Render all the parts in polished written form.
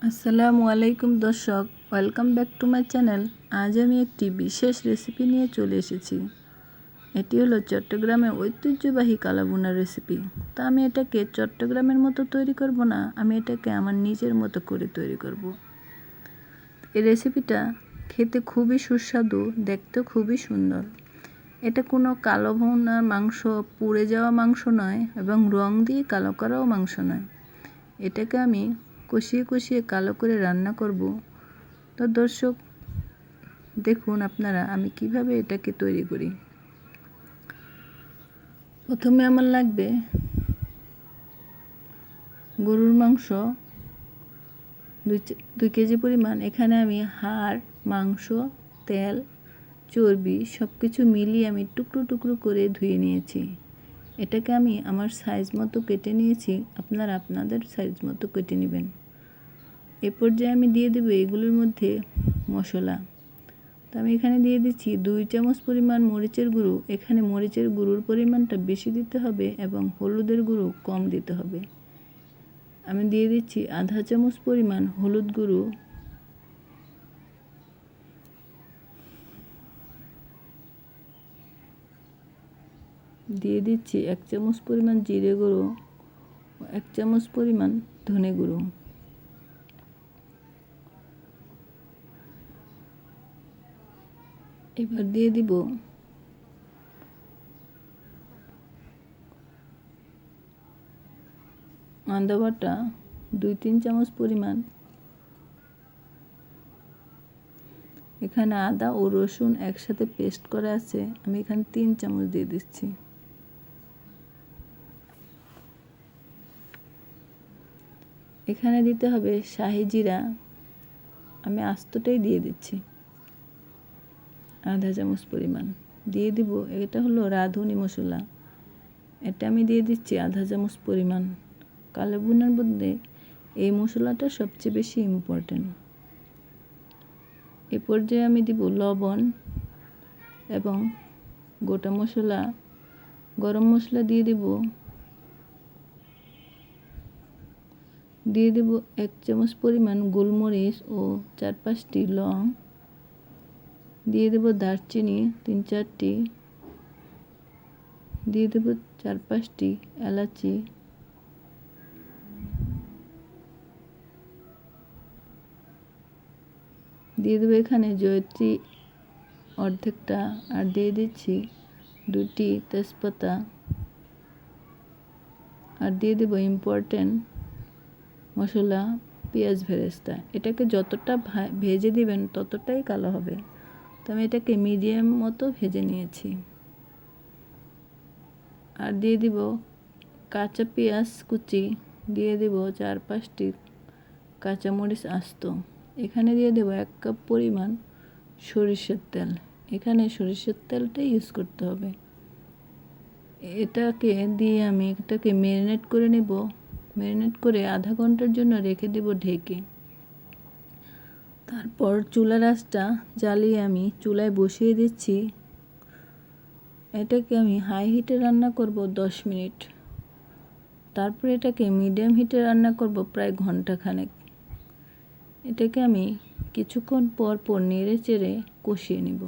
আসসালামু আলাইকুম দর্শক, welcome back to my channel. আজ আমি একটি বিশেষ রেসিপি নিয়ে চলে এসেছি। এটি হলো চট্টগ্রামের ঐতিহ্যবাহী কালো ভুনার রেসিপি। তা আমি এটাকে চট্টগ্রামের মতো তৈরি করব না, আমি এটাকে আমার নিজের মতো করে তৈরি করব। এই রেসিপিটা খেতে খুবই সুস্বাদু, দেখতেও খুবই সুন্দর। এটা কোনো কালো ভুনার মাংস, পুড়ে যাওয়া মাংস নয় এবং রং দিয়ে কালো করাও মাংস নয়। এটাকে আমি কষিয়ে কষিয়ে কালো করে রান্না করব। তো দর্শক দেখুন আপনারা আমি কিভাবে এটাকে তৈরি করি। প্রথমে আমার লাগবে গরুর মাংস 2 কেজি পরিমাণ। এখানে আমি হাড়, মাংস, তেল, চর্বি সব কিছু মিলিয়ে আমি টুকরো টুকরো করে ধুয়ে নিয়েছি। এটাকে আমি আমার সাইজ মতো কেটে নিয়েছি, আপনারা আপনাদের সাইজ মতো কেটে নেবেন। এ পর্যায়ে আমি দিয়ে দেব এগুলোর মধ্যে মশলা। তো আমি এখানে দিয়ে দিচ্ছি 2 চামচ পরিমাণ মরিচের গুঁড়ো। এখানে মরিচের গুঁড়োর পরিমাণটা বেশি দিতে হবে এবং হলুদের গুঁড়ো কম দিতে হবে। আমি দিয়ে দিচ্ছি আধা চামচ পরিমাণ হলুদ গুঁড়ো, দিয়ে দিচ্ছি 1 চামচ পরিমাণ জিরে গুঁড়ো, 1 চামচ পরিমাণ ধনে গুঁড়ো। এবার দিয়ে দিব আদা বাটা 2-3 চামচ পরিমাণ। এখানে আদা ও রসুন একসাথে পেস্ট করা আছে, আমি এখানে 3 চামচ দিয়ে দিচ্ছি। এখানে দিতে হবে শাহি জিরা, আমি আস্তটাই দিয়ে দিচ্ছি আধা চামচ পরিমাণ। দিয়ে দিব এটা হলো রাঁধুনি মশলা, এটা আমি দিয়ে দিচ্ছি আধা চামচ পরিমাণ। কালো ভুনার মধ্যে এই মশলাটা সবচেয়ে বেশি ইম্পর্টেন্ট। এ পর্যায়ে আমি দিব লবণ এবং গোটা মশলা, গরম মশলা দিয়ে দেব 1 চামচ পরিমাণ গোলমরিচ ও 4-5টি লং, দিয়ে দেব দারচিনি 3-4টি, দিয়ে দেব 4-5টি এলাচি, দিয়ে দেবো এখানে জয়ত্রী অর্ধেকটা, আর দিয়ে দিচ্ছি 2টি তেজপাতা, আর দিয়ে দেব ইম্পর্টেন্ট মশলা পেঁয়াজ বেরেস্তা। এটাকে যতটা ভেজে দিবেন ততটাই কালো হবে। তো আমি এটাকে মিডিয়াম মতো ভেজে নিয়েছি। আর দিয়ে দিব কাঁচা পেঁয়াজ কুচি, দিয়ে দেব 4-5টি কাঁচামরিচ আস্ত। এখানে দিয়ে দেব 1 কাপ পরিমাণ সরিষার তেল। এখানে সরিষার তেলটাই ইউজ করতে হবে। এটাকে দিয়ে আমি এটাকে ম্যারিনেট করে নেব। ম্যারিনেট করে আধা ঘন্টার জন্য রেখে দেব ঢেকে। তারপর চুলার আঁচটা জ্বালিয়ে আমি চুলায় বসিয়ে দিচ্ছি। এটাকে আমি হাই হিটে রান্না করব 10 মিনিট। তারপর এটাকে মিডিয়াম হিটে রান্না করব প্রায় ঘন্টাখানেক। এটাকে আমি কিছুক্ষণ পর পর নেড়ে চেড়ে কষিয়ে নেব।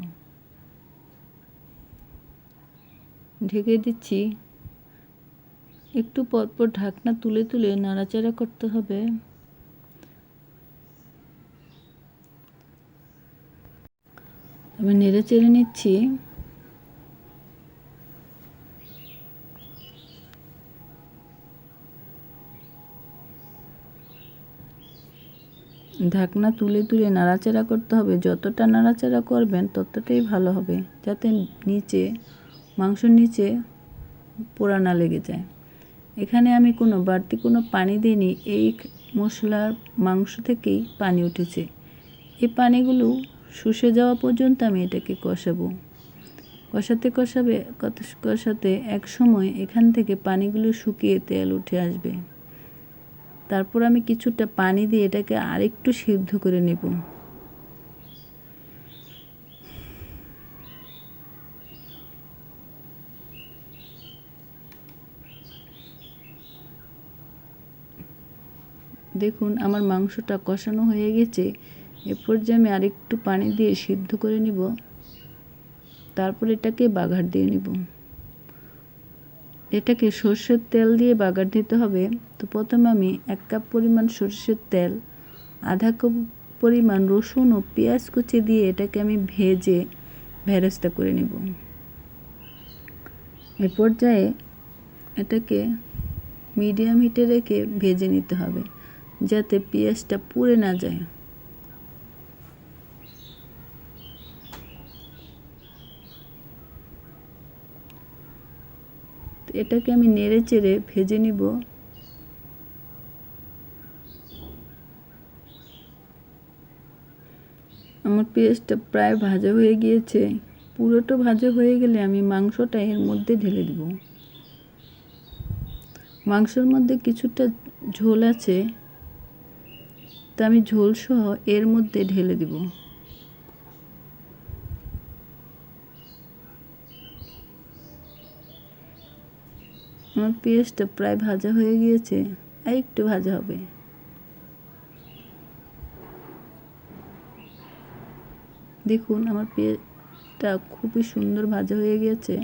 ঢেকে দিচ্ছি, একটু পরপর ঢাকনা তুলে তুলে নাড়াচাড়া করতে হবে। আমি নেড়ে চেড়ে নিচ্ছি। ঢাকনা তুলে তুলে নাড়াচাড়া করতে হবে। যতটা নাড়াচাড়া করবেন ততটাই ভালো হবে, যাতে মাংসর নিচে পোড়া না লেগে যায়। এখানে আমি বাড়তি কোনো পানি দিইনি, এই মশলার মাংস থেকেই পানি উঠেছে। এই পানিগুলো শুষে যাওয়া পর্যন্ত আমি এটাকে কষাবো। কষাতে এক সময় এখান থেকে পানিগুলো শুকিয়ে তেল উঠে আসবে। তারপর আমি কিছুটা পানি দিয়ে এটাকে আরেকটু সিদ্ধ করে নেব। দেখুন আমার মাংসটা কষানো হয়ে গেছে। এরপর যে আমি আরেকটু পানি দিয়ে সিদ্ধ করে নিব, তারপর এটাকে বাগার দিয়ে নিব। এটাকে সরষের তেল দিয়ে বাগার দিতে হবে। তো প্রথমে আমি 1 কাপ পরিমাণ সরষের তেল, আধা কাপ পরিমাণ রসুন ও পেঁয়াজ কুচি দিয়ে এটাকে আমি ভেজে বেরেস্তা করে নিব। এই পর্যায়ে এটাকে মিডিয়াম হিটে রেখে ভেজে নিতে হবে, যাতে পেঁয়াজটা পুড়ে না যায়। এটাকে আমি নেড়ে চেড়ে ভেজে নিব। আমার পেঁয়াজটা প্রায় ভাজা হয়ে গিয়েছে। পুরোটা ভাজা হয়ে গেলে আমি মাংসটা এর মধ্যে ঢেলে দেব। মাংসের মধ্যে কিছুটা ঝোল আছে, তা আমি ঝোল সহ এর মধ্যে ঢেলে দেব। আমার পেঁয়াজটা প্রায় ভাজা হয়ে গিয়েছে, আর একটু ভাজা হবে। দেখুন আমার পেঁয়াজটা খুবই সুন্দর ভাজা হয়ে গিয়েছে।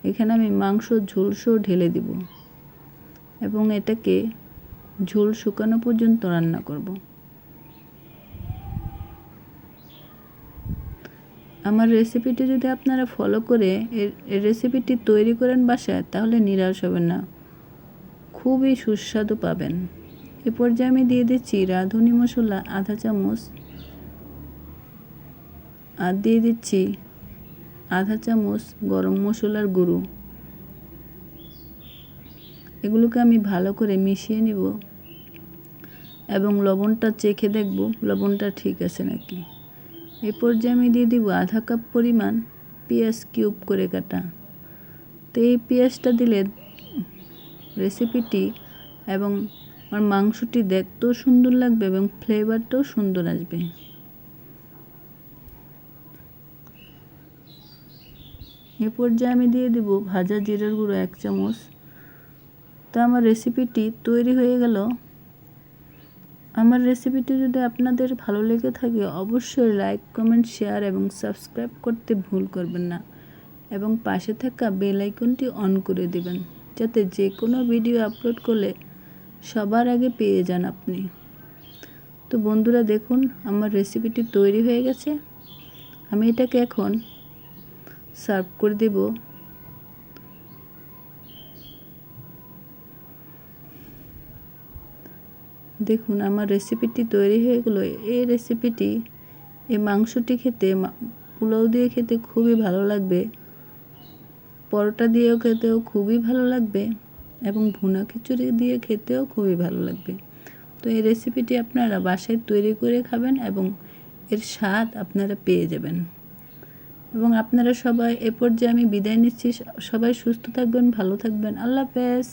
এখানে আমি মাংস ঝোল সহ ঢেলে দিব এবং এটাকে ঝোল শুকানো পর্যন্ত রান্না করব। আমার রেসিপিটি যদি আপনারা ফলো করে এই রেসিপিটি তৈরি করেন বাসায়, তাহলে নিরাশ হবেন না, খুবই সুস্বাদু পাবেন। এ পর্যায়ে আমি দিয়ে দিচ্ছি রাঁধুনি মশলা আধা চামচ, আর দিয়ে দিচ্ছি আধা চামচ গরম মশলার গুঁড়ো। এগুলোকে আমি ভালো করে মিশিয়ে নিব এবং লবণটা চেখে দেখব লবণটা ঠিক আছে নাকি। এ পর্যায়ে আমি দিয়ে দিব আধা কাপ পরিমাণ পেঁয়াজ কিউব করে কাটা। তো এই পেঁয়াজটা দিলে রেসিপিটি এবং আমার মাংসটি দেখতেও সুন্দর লাগবে এবং ফ্লেভারটাও সুন্দর আসবে। এ পর্যায়ে আমি দিয়ে দিব ভাজা জিরার গুঁড়ো 1 চামচ। তো আমার রেসিপিটি তৈরি হয়ে গেল। আমার রেসিপিটি যদি আপনাদের ভালো লেগে থাকে, অবশ্যই লাইক, কমেন্ট, শেয়ার এবং সাবস্ক্রাইব করতে ভুল করবেন না এবং পাশে থাকা বেল আইকনটি অন করে দেবেন, যাতে যে কোনো ভিডিও আপলোড করলে সবার আগে পেয়ে যান আপনি। তো বন্ধুরা দেখুন আমার রেসিপিটি তৈরি হয়ে গেছে। আমি এটাকে এখন সার্ভ করে দেব। দেখুন আমার রেসিপিটি তৈরি হয়ে গেল। এই রেসিপিটি, এই মাংসটি খেতে, পোলাও দিয়ে খেতে খুবই ভালো লাগবে, পরোটা দিয়েও খেতেও খুবই ভালো লাগবে এবং ভুনা খিচুড়ি দিয়ে খেতেও খুবই ভালো লাগবে। তো এই রেসিপিটি আপনারা বাসায় তৈরি করে খাবেন এবং এর স্বাদ আপনারা পেয়ে যাবেন। এবং আপনারা সবাই, এ পর্যায়ে আমি বিদায় নিচ্ছি। সবাই সুস্থ থাকবেন, ভালো থাকবেন। আল্লাহ হাফেজ।